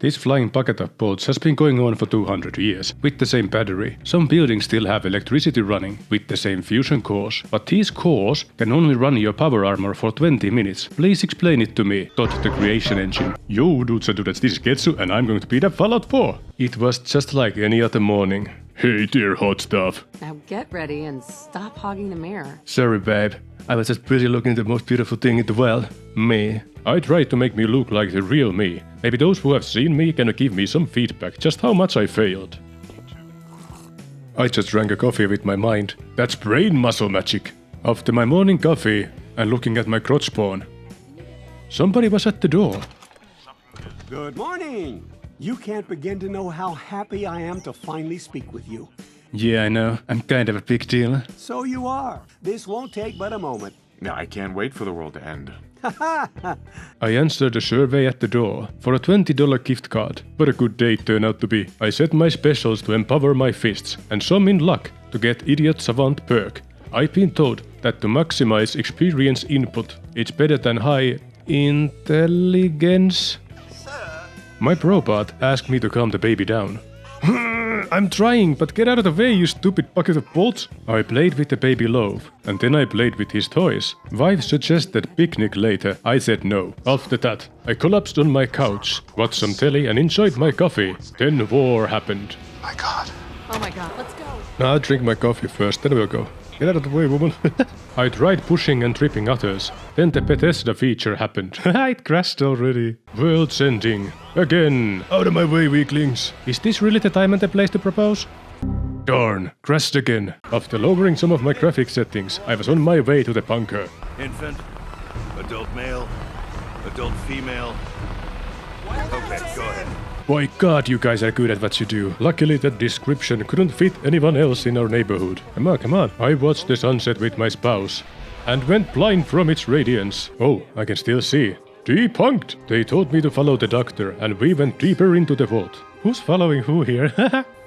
This flying bucket of bolts has been going on for 200 years, with the same battery. Some buildings still have electricity running, with the same fusion cores, but these cores can only run your power armor for 20 minutes. Please explain it to me, thought the creation engine. Yo dudes and dudettes, this is Ketchu and I'm going to beat up Fallout 4. It was just like any other morning. Hey dear hot stuff. Now get ready and stop hogging the mirror. Sorry babe, I was just busy looking at the most beautiful thing in the world, me. I tried to make me look like the real me. Maybe those who have seen me can give me some feedback just how much I failed. I just drank a coffee with my mind. That's brain muscle magic. After my morning coffee and looking at my crotch spawn, somebody was at the door. Good morning! You can't begin to know how happy I am to finally speak with you. Yeah, I know. I'm kind of a big deal. So you are. This won't take but a moment. No, I can't wait for the world to end. I answered a survey at the door for a $20 gift card. What a good day it turned out to be. I set my specials to empower my fists, and some in luck to get Idiot Savant perk. I've been told that to maximize experience input, it's better than high intelligence. My probot asked me to calm the baby down. I'm trying, but get out of the way, you stupid bucket of bolts. I played with the baby loaf, and then I played with his toys. Wife suggested picnic later. I said no. After that, I collapsed on my couch, watched some telly and enjoyed my coffee. Then war happened. My God. Oh my god, let's go. Now I'll drink my coffee first, then we'll go. Get out of the way, woman. I tried pushing and tripping others. Then the Bethesda feature happened. It crashed already. World's ending. Again. Out of my way, weaklings. Is this really the time and the place to propose? Darn. Crashed again. After lowering some of my graphic settings, I was on my way to the bunker. Infant, adult male, adult female. Okay, go ahead. By God, you guys are good at what you do. Luckily, that description couldn't fit anyone else in our neighborhood. Come on, come on. I watched the sunset with my spouse and went blind from its radiance. Oh, I can still see. Depunked! They told me to follow the doctor, and we went deeper into the vault. Who's following who here?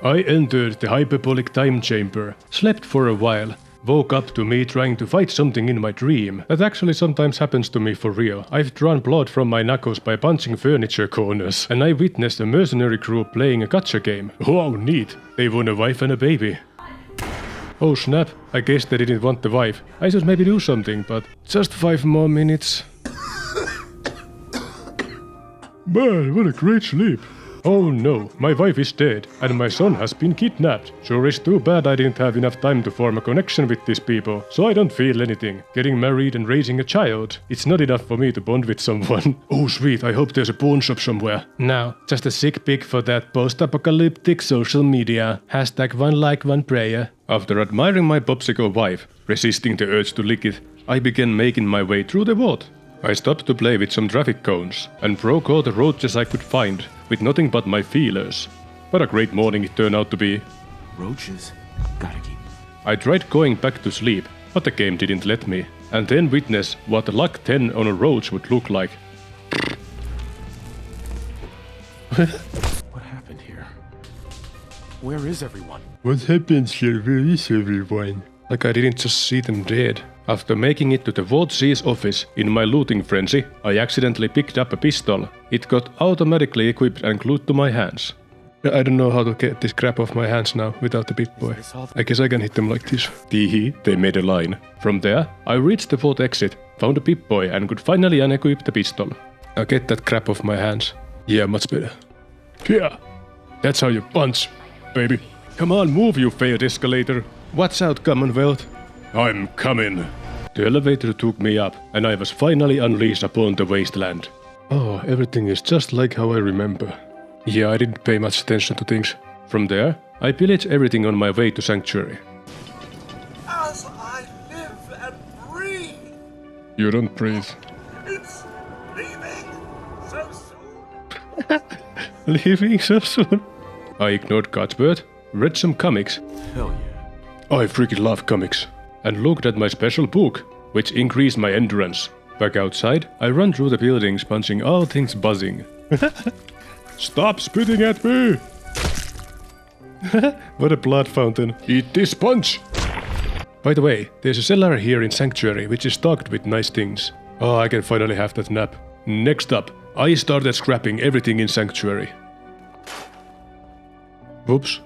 I entered the hyperbolic time chamber, slept for a while, woke up to me trying to fight something in my dream. That actually sometimes happens to me for real. I've drawn blood from my knuckles by punching furniture corners, and I witnessed a mercenary crew playing a gacha game. Wow, neat. They won a wife and a baby. Oh snap, I guess they didn't want the wife. I should maybe do something, but just 5 more minutes. Man, what a great sleep. Oh no, my wife is dead, and my son has been kidnapped. Sure is too bad I didn't have enough time to form a connection with these people, so I don't feel anything. Getting married and raising a child, it's not enough for me to bond with someone. Oh sweet, I hope there's a pawn shop somewhere. No, just a sick pic for that post-apocalyptic social media. Hashtag one like, one prayer. After admiring my popsicle wife, resisting the urge to lick it, I began making my way through the vault. I stopped to play with some traffic cones and broke all the roaches I could find with nothing but my feelers. What a great morning it turned out to be. Roaches? Gotta keep. I tried going back to sleep, but the game didn't let me. And then witness what a luck 10 on a roach would look like. What happened here? Where is everyone? What happens here? Where is everyone? Like I didn't just see them dead. After making it to the Vault C's office in my looting frenzy, I accidentally picked up a pistol. It got automatically equipped and glued to my hands. I don't know how to get this crap off my hands now without the Pip-Boy. I guess I can hit them like this. Teehee, they made a line. From there, I reached the vault exit, found a Pip-Boy and could finally unequip the pistol. Now get that crap off my hands. Yeah, much better. Yeah, that's how you punch, baby. Come on, move you failed escalator. Watch out, Commonwealth. I'm coming. The elevator took me up, and I was finally unleashed upon the wasteland. Oh, everything is just like how I remember. Yeah, I didn't pay much attention to things. From there, I pillaged everything on my way to Sanctuary. As I live and breathe, You don't breathe. it's leaving so soon. Leaving so soon? I ignored God's word, read some comics. Hell yeah. I freaking love comics. And looked at my special book, which increased my endurance. Back outside, I run through the buildings punching all things buzzing. Stop spitting at me! What a blood fountain. Eat this punch! By the way, there's a cellar here in Sanctuary which is stocked with nice things. Oh, I can finally have that nap. Next up, I started scrapping everything in Sanctuary. Whoops.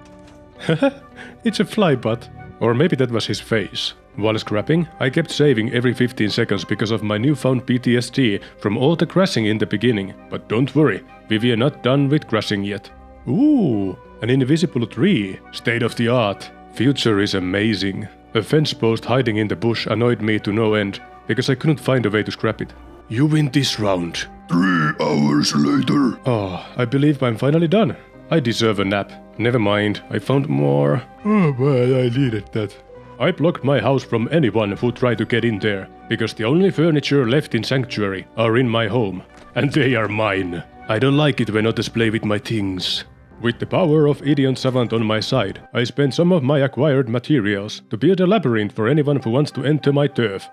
It's a flybot. Or maybe that was his face. While scrapping, I kept saving every 15 seconds because of my newfound PTSD from all the crashing in the beginning. But don't worry, we are not done with crashing yet. Ooh, an invisible tree. State of the art. Future is amazing. A fence post hiding in the bush annoyed me to no end, because I couldn't find a way to scrap it. You win this round. 3 hours later. Oh, I believe I'm finally done. I deserve a nap. Never mind, I found more. Oh, well, I needed that. I blocked my house from anyone who tried to get in there, because the only furniture left in Sanctuary are in my home, and they are mine. I don't like it when others play with my things. With the power of Idiot Savant on my side, I spent some of my acquired materials to build a labyrinth for anyone who wants to enter my turf.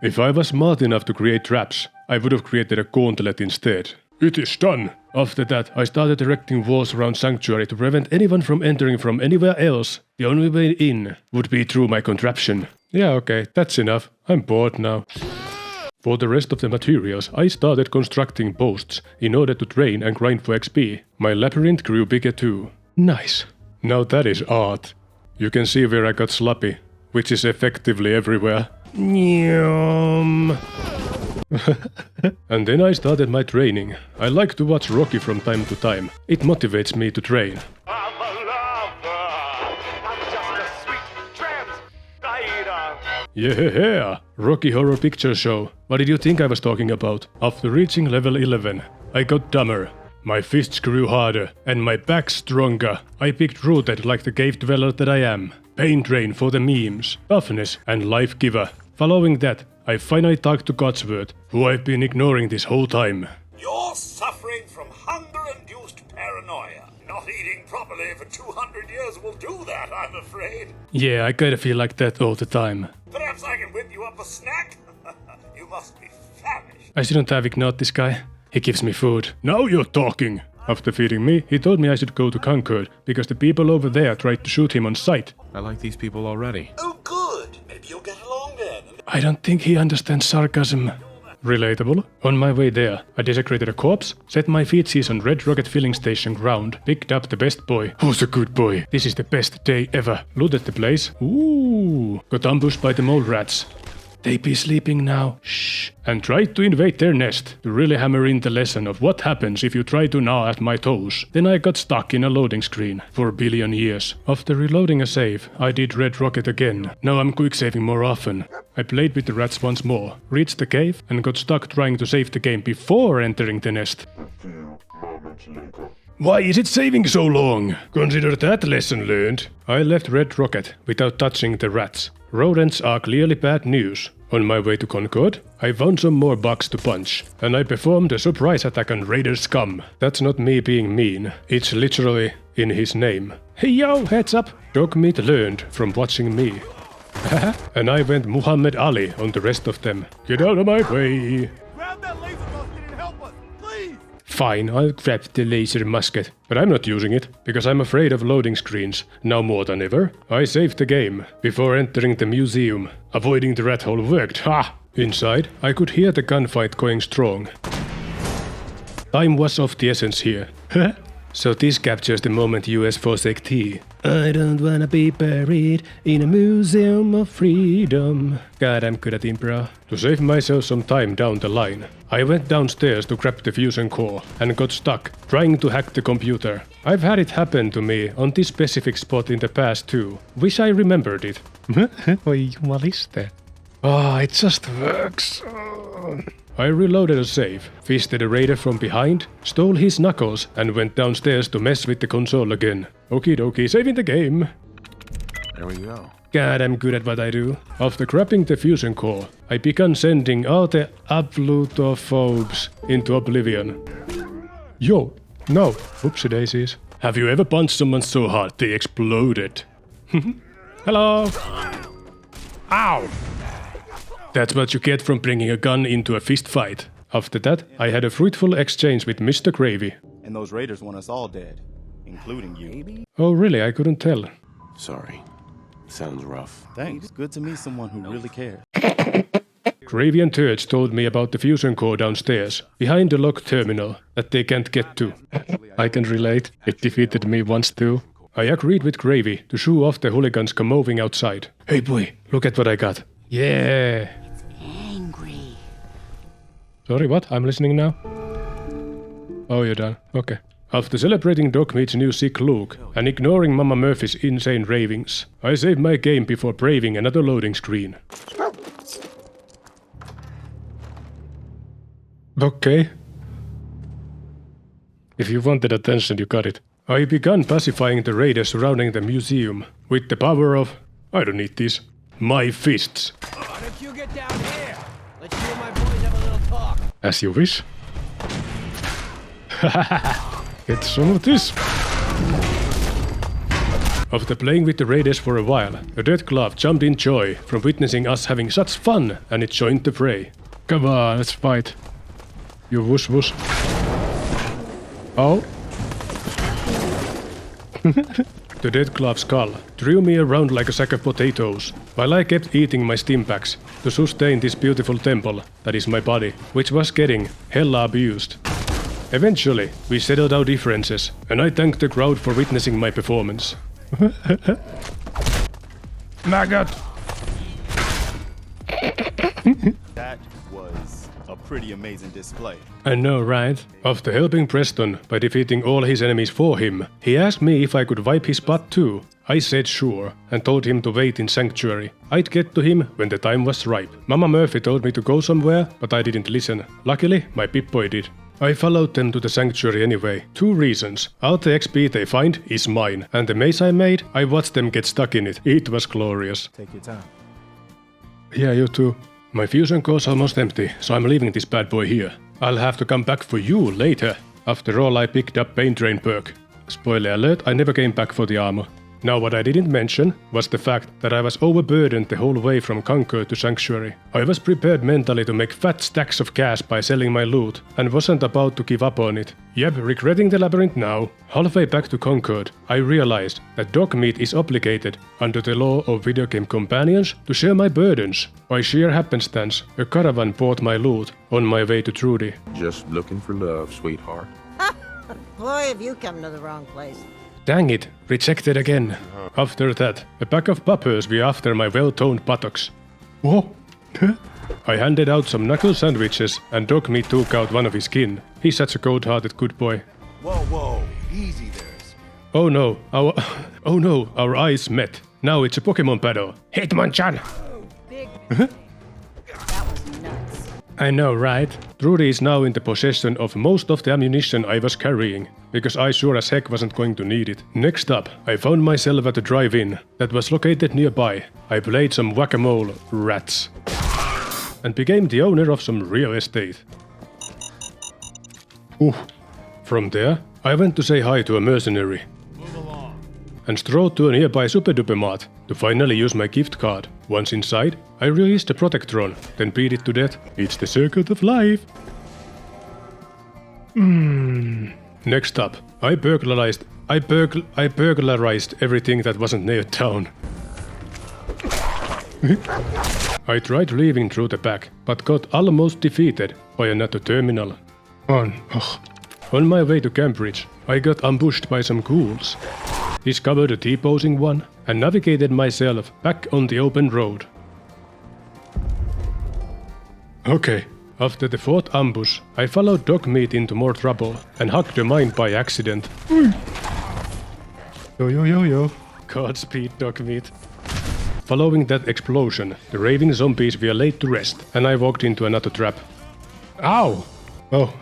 If I was smart enough to create traps, I would have created a gauntlet instead. It is done! After that, I started erecting walls around Sanctuary to prevent anyone from entering from anywhere else. The only way in would be through my contraption. Yeah, okay, that's enough. I'm bored now. For the rest of the materials, I started constructing posts in order to train and grind for XP. My labyrinth grew bigger too. Nice. Now that is art. You can see where I got sloppy, which is effectively everywhere. Nyum. And then I started my training. I like to watch Rocky from time to time. It motivates me to train. I'm a lover. I'm just a sweet translator. Yeah, Rocky Horror Picture Show. What did you think I was talking about? After reaching level 11, I got dumber. My fists grew harder, and my back stronger. I picked rooted like the cave dweller that I am. Pain drain for the memes, toughness and life giver. Following that, I finally talked to Codsworth, who I've been ignoring this whole time. You're suffering from hunger-induced paranoia. Not eating properly for 200 years will do that, I'm afraid. Yeah, I kinda feel like that all the time. Perhaps I can whip you up a snack? You must be famished. I shouldn't have ignored this guy. He gives me food. Now you're talking! After feeding me, he told me I should go to Concord, because the people over there tried to shoot him on sight. I like these people already. Oh, good. Maybe you'll get along then. I don't think he understands sarcasm. Relatable. On my way there, I desecrated a corpse, set my feetsies on Red Rocket filling station ground, picked up the best boy. Who's a good boy? This is the best day ever. Looted the place. Ooh. Got ambushed by the mole rats. They be sleeping now. Shh. And tried to invade their nest to really hammer in the lesson of what happens if you try to gnaw at my toes. Then I got stuck in a loading screen for a billion years. After reloading a save, I did Red Rocket again. Now I'm quick saving more often. I played with the rats once more, reached the cave, and got stuck trying to save the game before entering the nest. Why is it saving so long? Consider that lesson learned. I left Red Rocket without touching the rats. Rodents are clearly bad news. On my way to Concord, I found some more bugs to punch, and I performed a surprise attack on Raider Scum. That's not me being mean, it's literally in his name. Hey yo, heads up! Dog meat learned from watching me. And I went Muhammad Ali on the rest of them. Get out of my way! Grab that laser musket and help us, please! Fine, I'll grab the laser musket, but I'm not using it, because I'm afraid of loading screens, now more than ever. I saved the game, before entering the museum. Avoiding the rat hole worked, ha! Inside, I could hear the gunfight going strong. Time was of the essence here. So this captures the moment US forsake tea. I don't wanna be buried in a museum of freedom. God, I'm good at improv. To save myself some time down the line, I went downstairs to grab the fusion core and got stuck trying to hack the computer. I've had it happen to me on this specific spot in the past too. Wish I remembered it. Oi jumaliste. It just works. I reloaded a save, fisted a raider from behind, stole his knuckles, and went downstairs to mess with the console again. Okie dokie, saving the game. There we go. God, I'm good at what I do. After grabbing the fusion core, I began sending all the ablutophobes into oblivion. Yo, no, whoopsie daisies. Have you ever punched someone so hard they exploded? Hello! Ow! That's what you get from bringing a gun into a fist fight. After that, I had a fruitful exchange with Mr. Gravy. And those raiders want us all dead, including you. Oh really? I couldn't tell. Sorry. Sounds rough. Thanks. Good to meet someone who really cares. Gravy and Turds told me about the fusion core downstairs, behind the locked terminal, that they can't get to. I can relate. It defeated me once too. I agreed with Gravy to shoo off the hooligans come moving outside. Hey boy, look at what I got. Yeah. Angry. Sorry, what? I'm listening now. Oh, you're done. Okay. After celebrating Doc Meat's new sick look and ignoring Mama Murphy's insane ravings, I saved my game before braving another loading screen. Okay. If you wanted attention, you got it. I began pacifying the raiders surrounding the museum with the power of... I don't need this. My fists. Why don't you get down here? Let's you and my boys have a little talk. As you wish. Get some of this. After playing with the raiders for a while, a dead glove jumped in joy from witnessing us having such fun, and it joined the fray. Come on, let's fight. You wuss wuss. Oh. The dead glove's skull threw me around like a sack of potatoes, while I kept eating my stim packs to sustain this beautiful temple that is my body, which was getting hella abused. Eventually, we settled our differences, and I thanked the crowd for witnessing my performance. Maggot! That was a pretty amazing display. I know, right? After helping Preston by defeating all his enemies for him, he asked me if I could wipe his butt too. I said sure, and told him to wait in Sanctuary. I'd get to him when the time was ripe. Mama Murphy told me to go somewhere, but I didn't listen. Luckily, my Pip-Boy did. I followed them to the Sanctuary anyway. 2 reasons. All the XP they find is mine, and the maze I made, I watched them get stuck in it. It was glorious. Take your time. Yeah, you too. My fusion core's almost empty, so I'm leaving this bad boy here. I'll have to come back for you later. After all, I picked up Pain Drain perk. Spoiler alert, I never came back for the armor. Now what I didn't mention was the fact that I was overburdened the whole way from Conquer to Sanctuary. I was prepared mentally to make fat stacks of cash by selling my loot, and wasn't about to give up on it. Yep, regretting the labyrinth now. Halfway back to Concord, I realized that Dog Meat is obligated, under the law of video game companions, to share my burdens. By sheer happenstance, a caravan bought my loot on my way to Trudy. Just looking for love, sweetheart. Boy, have you come to the wrong place. Dang it, rejected again. After that, a pack of puppers were after my well-toned buttocks. Whoa! I handed out some knuckle sandwiches, and Dog Meat took out one of his kin. He's such a cold-hearted good boy. Whoa, easy there. Oh no, our eyes met. Now it's a Pokemon battle. Hitmonchan! Big mistake. That was nuts. I know, right? Trudy is now in the possession of most of the ammunition I was carrying, because I sure as heck wasn't going to need it. Next up, I found myself at a drive-in that was located nearby. I played some whack-a-mole rats, and became the owner of some real estate. Ooh. From there, I went to say hi to a mercenary, and strolled to a nearby Super-Duper Mart to finally use my gift card. Once inside, I released the Protectron, then beat it to death. It's the circle of life. Next up, I burglarized everything that wasn't nailed down. I tried leaving through the back, but got almost defeated by another terminal. On my way to Cambridge, I got ambushed by some ghouls. Discovered a T-posing one, and navigated myself back on the open road. Okay, after the 4th ambush, I followed Dog Meat into more trouble, and hugged a mine by accident. Yo. Godspeed, Dog Meat. Following that explosion, the raving zombies were laid to rest, and I walked into another trap. Ow! Oh.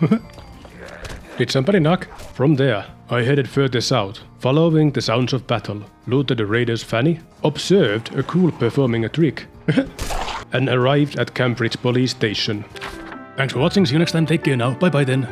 Did somebody knock? From there, I headed further south, following the sounds of battle, looted a raider's fanny, observed a ghoul performing a trick, and arrived at Cambridge Police Station. Thanks for watching, see you next time, take care now, bye bye then.